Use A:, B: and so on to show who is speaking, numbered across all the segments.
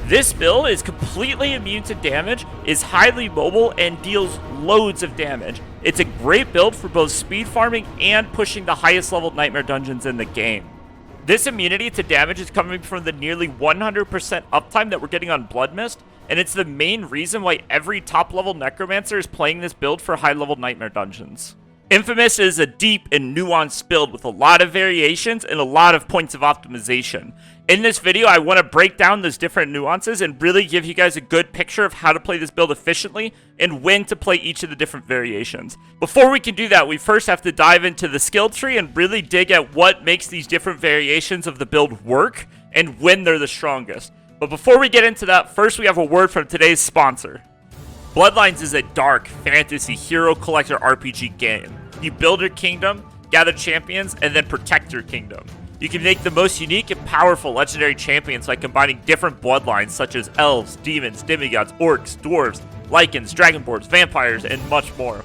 A: This build is completely immune to damage, is highly mobile, and deals loads of damage. It's a great build for both speed farming and pushing the highest level nightmare dungeons in the game. This immunity to damage is coming from the nearly 100% uptime that we're getting on Blood Mist, and it's the main reason why every top level Necromancer is playing this build for high level nightmare dungeons. Infamous is a deep and nuanced build with a lot of variations and a lot of points of optimization. In this video, I want to break down those different nuances and really give you guys a good picture of how to play this build efficiently and when to play each of the different variations. Before we can do that, we first have to dive into the skill tree and really dig at what makes these different variations of the build work and when they're the strongest. But before we get into that, first we have a word from today's sponsor. Bloodlines is a dark fantasy hero collector RPG game. You build your kingdom, gather champions, and then protect your kingdom. You can make the most unique and powerful legendary champions by combining different bloodlines such as elves, demons, demigods, orcs, dwarves, lycans, dragonborns, vampires, and much more.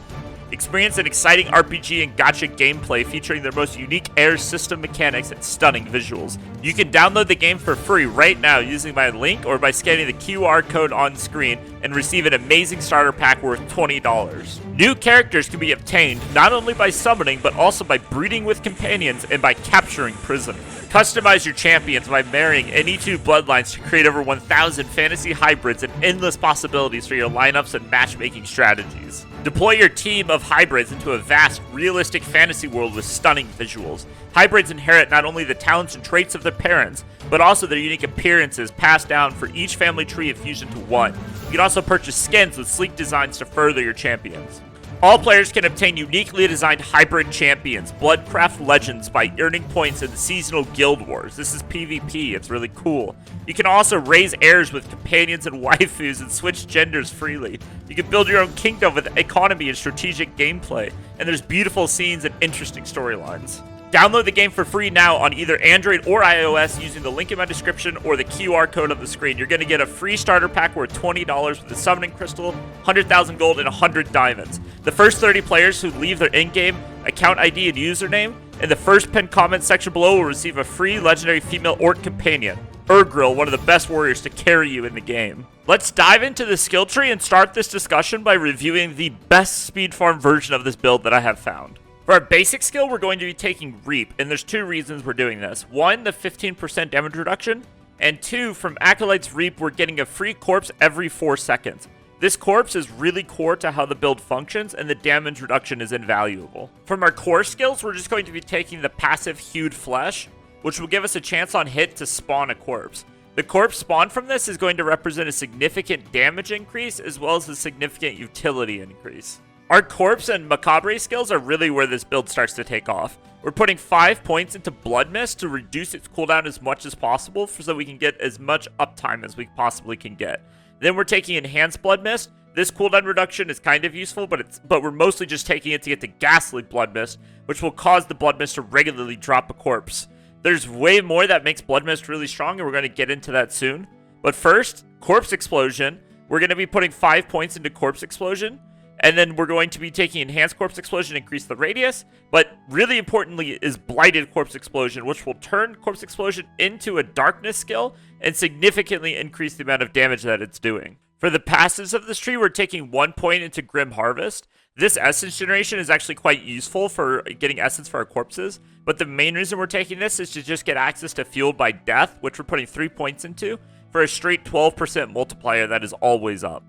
A: Experience an exciting RPG and gacha gameplay featuring their most unique air system mechanics and stunning visuals. You can download the game for free right now using my link or by scanning the QR code on screen and receive an amazing starter pack worth $20. New characters can be obtained not only by summoning but also by breeding with companions and by capturing prisoners. Customize your champions by marrying any two bloodlines to create over 1,000 fantasy hybrids and endless possibilities for your lineups and matchmaking strategies. Deploy your team of hybrids into a vast, realistic fantasy world with stunning visuals. Hybrids inherit not only the talents and traits of their parents, but also their unique appearances passed down for each family tree of fusion to one. You can also purchase skins with sleek designs to further your champions. All players can obtain uniquely designed hybrid champions, Bloodcraft Legends, by earning points in the seasonal guild wars. This is PvP, it's really cool. You can also raise heirs with companions and waifus and switch genders freely. You can build your own kingdom with economy and strategic gameplay, and there's beautiful scenes and interesting storylines. Download the game for free now on either Android or iOS using the link in my description or the QR code on the screen. You're going to get a free starter pack worth $20 with a summoning crystal, 100,000 gold, and 100 diamonds. The first 30 players who leave their in-game account ID and username in the first pinned comment section below will receive a free Legendary Female Orc Champion, Ugrull, one of the best warriors to carry you in the game. Let's dive into the skill tree and start this discussion by reviewing the best speed farm version of this build that I have found. For our basic skill, we're going to be taking Reap, and there's two reasons we're doing this. One, the 15% damage reduction, and two, from Acolyte's Reap, we're getting a free corpse every 4 seconds. This corpse is really core to how the build functions, and the damage reduction is invaluable. From our core skills, we're just going to be taking the passive Hued Flesh, which will give us a chance on hit to spawn a corpse. The corpse spawned from this is going to represent a significant damage increase, as well as a significant utility increase. Our Corpse and Macabre skills are really where this build starts to take off. We're putting 5 points into Blood Mist to reduce its cooldown as much as possible so we can get as much uptime as we possibly can get. Then we're taking Enhanced Blood Mist. This cooldown reduction is kind of useful, but we're mostly just taking it to get the Ghastly Blood Mist, which will cause the Blood Mist to regularly drop a corpse. There's way more that makes Blood Mist really strong, and we're going to get into that soon. But first, Corpse Explosion. We're going to be putting 5 points into Corpse Explosion. And then we're going to be taking Enhanced Corpse Explosion to increase the radius. But really importantly is Blighted Corpse Explosion, which will turn Corpse Explosion into a Darkness skill and significantly increase the amount of damage that it's doing. For the passives of this tree, we're taking 1 point into Grim Harvest. This essence generation is actually quite useful for getting essence for our corpses. But the main reason we're taking this is to just get access to Fueled by Death, which we're putting 3 points into, for a straight 12% multiplier that is always up.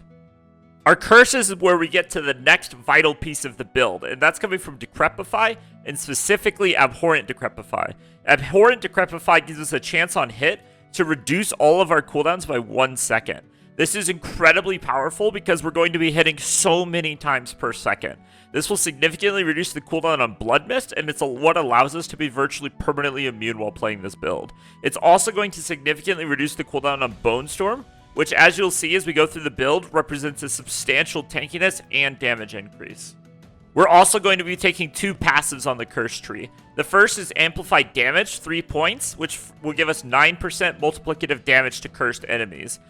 A: Our curses is where we get to the next vital piece of the build, and that's coming from Decrepify, and specifically Abhorrent Decrepify. Abhorrent Decrepify gives us a chance on hit to reduce all of our cooldowns by 1 second. This is incredibly powerful because we're going to be hitting so many times per second. This will significantly reduce the cooldown on Blood Mist, and it's what allows us to be virtually permanently immune while playing this build. It's also going to significantly reduce the cooldown on Bone Storm, which, as you'll see as we go through the build, represents a substantial tankiness and damage increase. We're also going to be taking 2 passives on the Curse tree. The first is Amplified Damage, 3 points, which will give us 9% multiplicative damage to cursed enemies.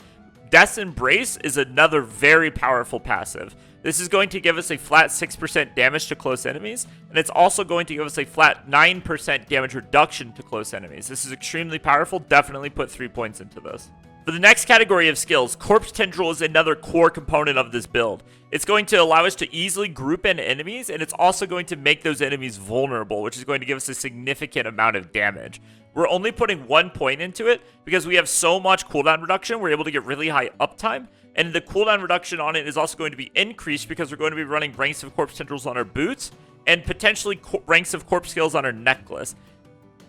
A: Death's Embrace is another very powerful passive. This is going to give us a flat 6% damage to close enemies, and it's also going to give us a flat 9% damage reduction to close enemies. This is extremely powerful. Definitely put 3 points into this. For the next category of skills, Corpse Tendril is another core component of this build. It's going to allow us to easily group in enemies, and it's also going to make those enemies vulnerable, which is going to give us a significant amount of damage. We're only putting 1 point into it because we have so much cooldown reduction, we're able to get really high uptime, and the cooldown reduction on it is also going to be increased because we're going to be running ranks of Corpse Tendrils on our boots, and potentially ranks of Corpse Scales on our necklace.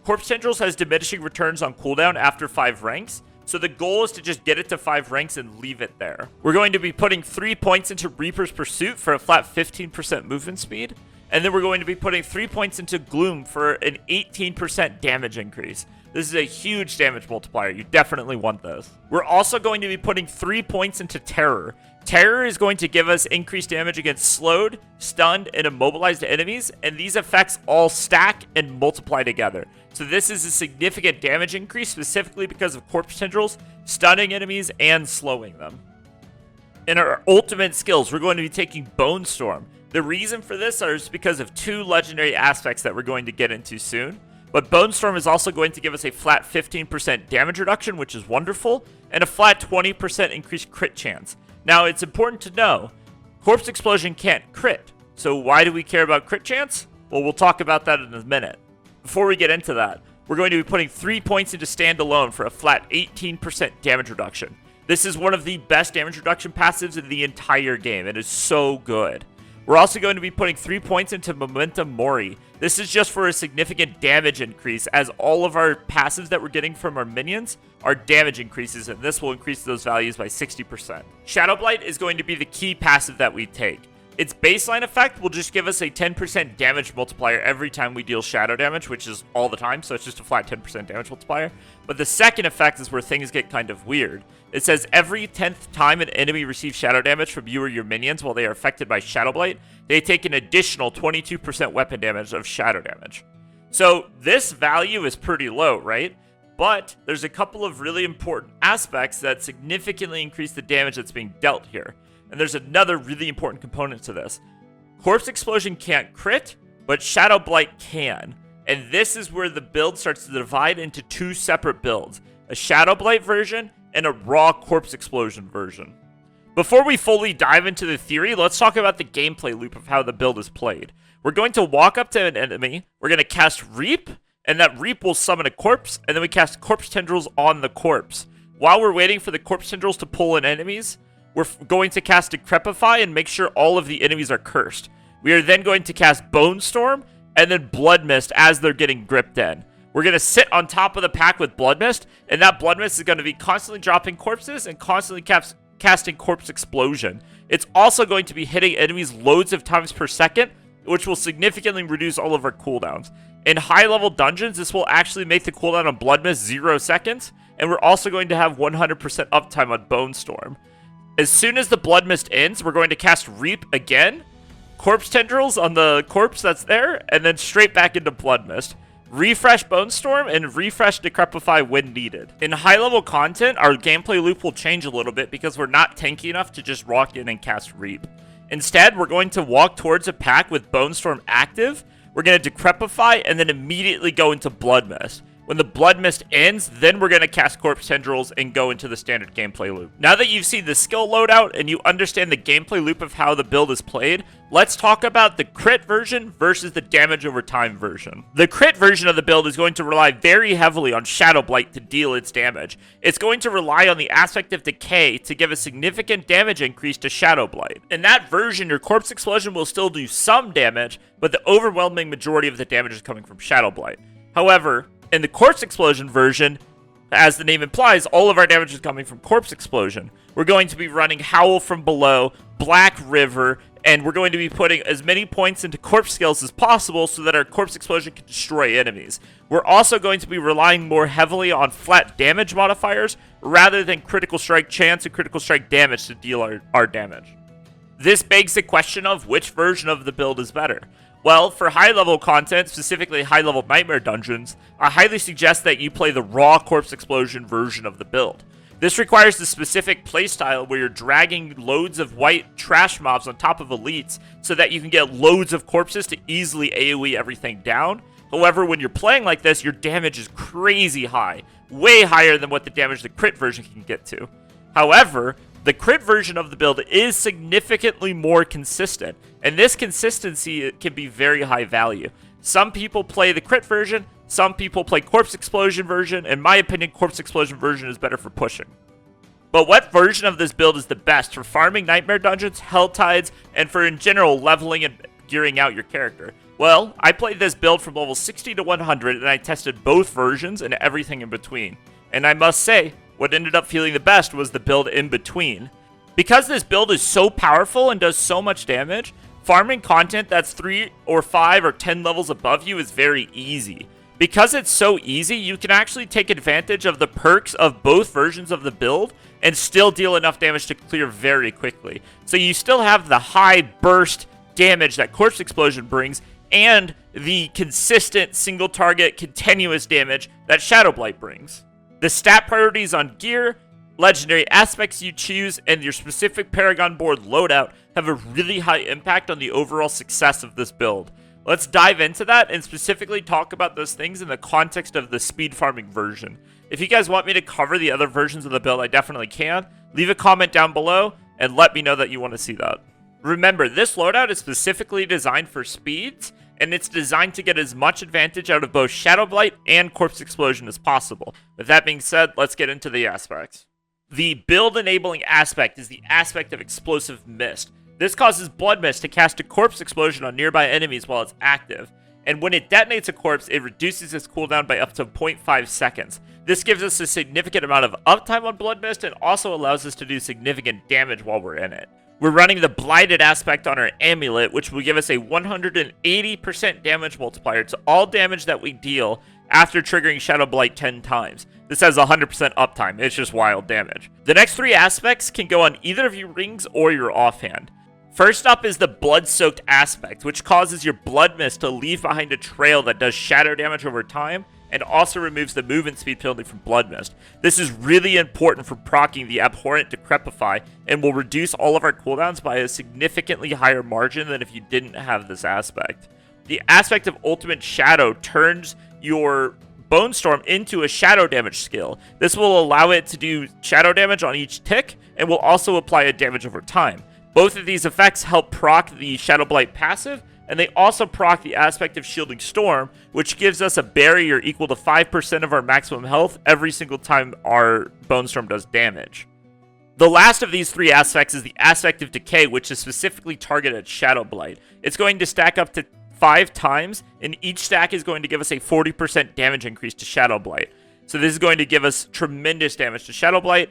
A: Corpse Tendrils has diminishing returns on cooldown after 5 ranks, so the goal is to just get it to 5 ranks and leave it there. We're going to be putting 3 points into Reaper's Pursuit for a flat 15% movement speed, and then we're going to be putting 3 points into Gloom for an 18% damage increase. This is a huge damage multiplier. You definitely want this. We're also going to be putting 3 points into Terror. Terror is going to give us increased damage against slowed, stunned, and immobilized enemies, and these effects all stack and multiply together. So this is a significant damage increase specifically because of Corpse Tendrils, stunning enemies, and slowing them. In our ultimate skills, we're going to be taking Bone Storm. The reason for this is because of 2 legendary aspects that we're going to get into soon. But Bone Storm is also going to give us a flat 15% damage reduction, which is wonderful, and a flat 20% increased crit chance. Now, it's important to know, Corpse Explosion can't crit. So why do we care about crit chance? Well, we'll talk about that in a minute. Before we get into that, we're going to be putting 3 points into Standalone for a flat 18% damage reduction. This is one of the best damage reduction passives in the entire game. It is so good. We're also going to be putting 3 points into Momentum Mori. This is just for a significant damage increase, as all of our passives that we're getting from our minions are damage increases, and this will increase those values by 60%. Shadow Blight is going to be the key passive that we take. Its baseline effect will just give us a 10% damage multiplier every time we deal shadow damage, which is all the time, so it's just a flat 10% damage multiplier. But the second effect is where things get kind of weird. It says every 10th time an enemy receives shadow damage from you or your minions while they are affected by Shadow Blight, they take an additional 22% weapon damage of shadow damage. So this value is pretty low, right? But there's a couple of really important aspects that significantly increase the damage that's being dealt here. And there's another really important component to this. Corpse Explosion can't crit, but Shadow Blight can. And this is where the build starts to divide into 2 separate builds. A Shadow Blight version and a raw Corpse Explosion version. Before we fully dive into the theory, let's talk about the gameplay loop of how the build is played. We're going to walk up to an enemy, we're going to cast Reap, and that Reap will summon a corpse, and then we cast Corpse Tendrils on the corpse. While we're waiting for the Corpse Tendrils to pull in enemies, we're going to cast Decrepify and make sure all of the enemies are cursed. We are then going to cast Bone Storm and then Blood Mist as they're getting gripped in. We're going to sit on top of the pack with Blood Mist, and that Blood Mist is going to be constantly dropping corpses and constantly casting Corpse Explosion. It's also going to be hitting enemies loads of times per second, which will significantly reduce all of our cooldowns. In high-level dungeons, this will actually make the cooldown on Blood Mist 0 seconds, and we're also going to have 100% uptime on Bone Storm. As soon as the Blood Mist ends, we're going to cast Reap again, Corpse Tendrils on the corpse that's there, and then straight back into Blood Mist. Refresh Bone Storm and refresh Decrepify when needed. In high-level content, our gameplay loop will change a little bit because we're not tanky enough to just walk in and cast Reap. Instead, we're going to walk towards a pack with Bone Storm active, we're going to Decrepify, and then immediately go into Blood Mist. When the Blood Mist ends, then we're going to cast Corpse Tendrils and go into the standard gameplay loop. Now that you've seen the skill loadout and you understand the gameplay loop of how the build is played, let's talk about the crit version versus the damage over time version. The crit version of the build is going to rely very heavily on Shadow Blight to deal its damage. It's going to rely on the aspect of Decay to give a significant damage increase to Shadow Blight. In that version, your Corpse Explosion will still do some damage, but the overwhelming majority of the damage is coming from Shadow Blight. However, in the Corpse Explosion version, as the name implies, all of our damage is coming from Corpse Explosion. We're going to be running Howl from Below, Black River, and we're going to be putting as many points into Corpse Scales as possible so that our Corpse Explosion can destroy enemies. We're also going to be relying more heavily on flat damage modifiers rather than Critical Strike chance and Critical Strike damage to deal our damage. This begs the question of which version of the build is better. Well, for high-level content, specifically high-level Nightmare Dungeons, I highly suggest that you play the raw Corpse Explosion version of the build. This requires the specific playstyle where you're dragging loads of white trash mobs on top of elites so that you can get loads of corpses to easily AoE everything down. However, when you're playing like this, your damage is crazy high. way higher than what the damage the crit version can get to. However, the crit version of the build is significantly more consistent, and this consistency can be very high value. Some people play the crit version, some people play Corpse Explosion version. In my opinion, Corpse Explosion version is better for pushing. But what version of this build is the best for farming Nightmare Dungeons, Hell Tides, and for in general leveling and gearing out your character? Well, I played this build from level 60 to 100, and I tested both versions and everything in between. And I must say, what ended up feeling the best was the build in between. Because this build is so powerful and does so much damage, farming content that's 3 or 5 or 10 levels above you is very easy. Because it's so easy, you can actually take advantage of the perks of both versions of the build and still deal enough damage to clear very quickly. So you still have the high burst damage that Corpse Explosion brings and the consistent single target continuous damage that Shadow Blight brings. The stat priorities on gear, legendary aspects you choose, and your specific Paragon Board loadout have a really high impact on the overall success of this build. Let's dive into that and specifically talk about those things in the context of the speed farming version. If you guys want me to cover the other versions of the build, I definitely can. Leave a comment down below and let me know that you want to see that. Remember, this loadout is specifically designed for speeds, and it's designed to get as much advantage out of both Shadow Blight and Corpse Explosion as possible. With that being said, let's get into the aspects. The build-enabling aspect is the aspect of Explosive Mist. This causes Blood Mist to cast a Corpse Explosion on nearby enemies while it's active, and when it detonates a corpse, it reduces its cooldown by up to 0.5 seconds. This gives us a significant amount of uptime on Blood Mist and also allows us to do significant damage while we're in it. We're running the Blighted aspect on our Amulet, which will give us a 180% damage multiplier to all damage that we deal after triggering Shadow Blight 10 times. This has 100% uptime, it's just wild damage. The next 3 aspects can go on either of your rings or your offhand. First up is the Blood-Soaked aspect, which causes your Blood Mist to leave behind a trail that does shadow damage over time, and also removes the movement speed penalty from Blood Mist. This is really important for proccing the Abhorrent Decrepify, and will reduce all of our cooldowns by a significantly higher margin than if you didn't have this aspect. The aspect of Ultimate Shadow turns your Bone Storm into a shadow damage skill. This will allow it to do shadow damage on each tick, and will also apply a damage over time. Both of these effects help proc the Shadow Blight passive, and they also proc the aspect of Shielding Storm, which gives us a barrier equal to 5% of our maximum health every single time our Bone Storm does damage. The last of these 3 aspects is the aspect of Decay, which is specifically targeted at Shadow Blight. It's going to stack up to 5 times, and each stack is going to give us a 40% damage increase to Shadow Blight. So this is going to give us tremendous damage to Shadow Blight.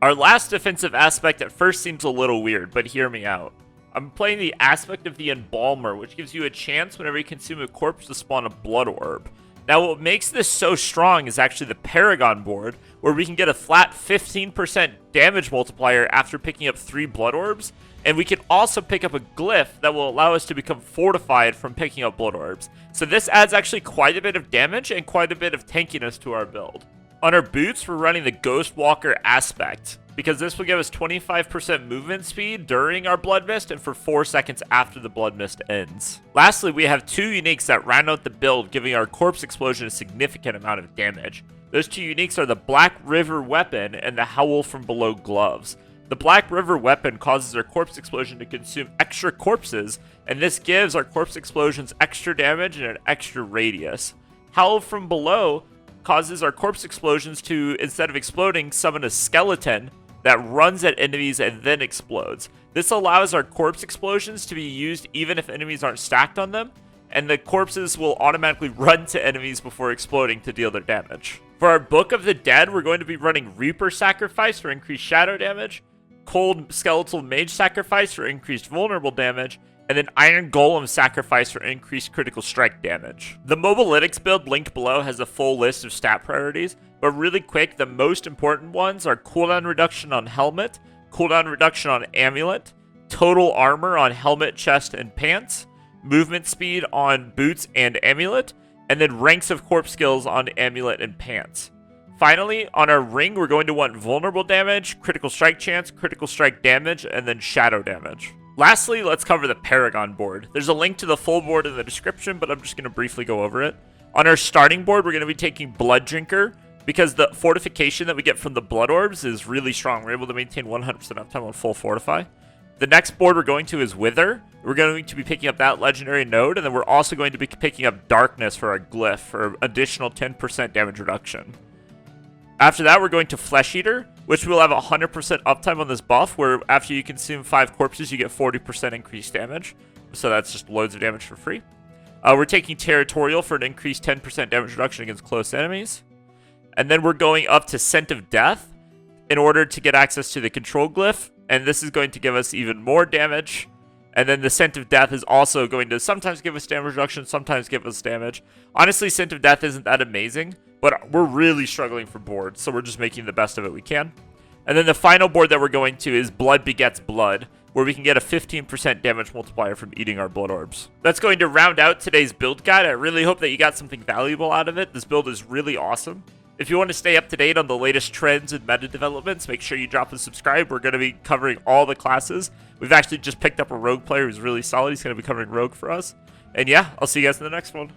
A: Our last defensive aspect at first seems a little weird, but hear me out. I'm playing the aspect of the Embalmer, which gives you a chance whenever you consume a corpse to spawn a blood orb. Now what makes this so strong is actually the Paragon Board, where we can get a flat 15% damage multiplier after picking up 3 blood orbs, and we can also pick up a glyph that will allow us to become fortified from picking up blood orbs. So this adds actually quite a bit of damage and quite a bit of tankiness to our build. On our boots, we're running the Ghost Walker aspect, because this will give us 25% movement speed during our Blood Mist and for 4 seconds after the Blood Mist ends. Lastly, we have 2 uniques that round out the build, giving our Corpse Explosion a significant amount of damage. Those 2 uniques are the Black River Weapon and the Howl from Below gloves. The Black River Weapon causes our Corpse Explosion to consume extra corpses, and this gives our Corpse Explosions extra damage and an extra radius. Howl from Below causes our Corpse Explosions to, instead of exploding, summon a skeleton that runs at enemies and then explodes. This allows our Corpse Explosions to be used even if enemies aren't stacked on them, and the corpses will automatically run to enemies before exploding to deal their damage. For our Book of the Dead, we're going to be running Reaper Sacrifice for increased shadow damage, Cold Skeletal Mage Sacrifice for increased vulnerable damage, and then Iron Golem Sacrifice for increased critical strike damage. The Mobilytics build linked below has a full list of stat priorities, but really quick, the most important ones are cooldown reduction on Helmet, cooldown reduction on Amulet, total armor on Helmet, Chest, and Pants, movement speed on Boots and Amulet, and then ranks of corpse skills on Amulet and Pants. Finally, on our ring, we're going to want vulnerable damage, critical strike chance, critical strike damage, and then shadow damage. Lastly, let's cover the Paragon Board. There's a link to the full board in the description, but I'm just going to briefly go over it. On our starting board, we're going to be taking Blood Drinker, because the fortification that we get from the blood orbs is really strong. We're able to maintain 100% uptime on full fortify. The next board we're going to is Wither. We're going to be picking up that legendary node, and then we're also going to be picking up Darkness for our glyph for additional 10% damage reduction. After that, we're going to Flesh Eater, which will have 100% uptime on this buff, where after you consume 5 corpses, you get 40% increased damage. So that's just loads of damage for free. We're taking Territorial for an increased 10% damage reduction against close enemies. And then we're going up to Scent of Death in order to get access to the control glyph. And this is going to give us even more damage. And then the Scent of Death is also going to sometimes give us damage reduction, sometimes give us damage. Honestly, Scent of Death isn't that amazing, but we're really struggling for boards, so we're just making the best of it we can. And then the final board that we're going to is Blood Begets Blood, where we can get a 15% damage multiplier from eating our blood orbs. That's going to round out today's build guide. I really hope that you got something valuable out of it. This build is really awesome. If you want to stay up to date on the latest trends and meta developments, make sure you drop a subscribe. We're going to be covering all the classes. We've actually just picked up a rogue player who's really solid. He's going to be covering rogue for us. And yeah, I'll see you guys in the next one.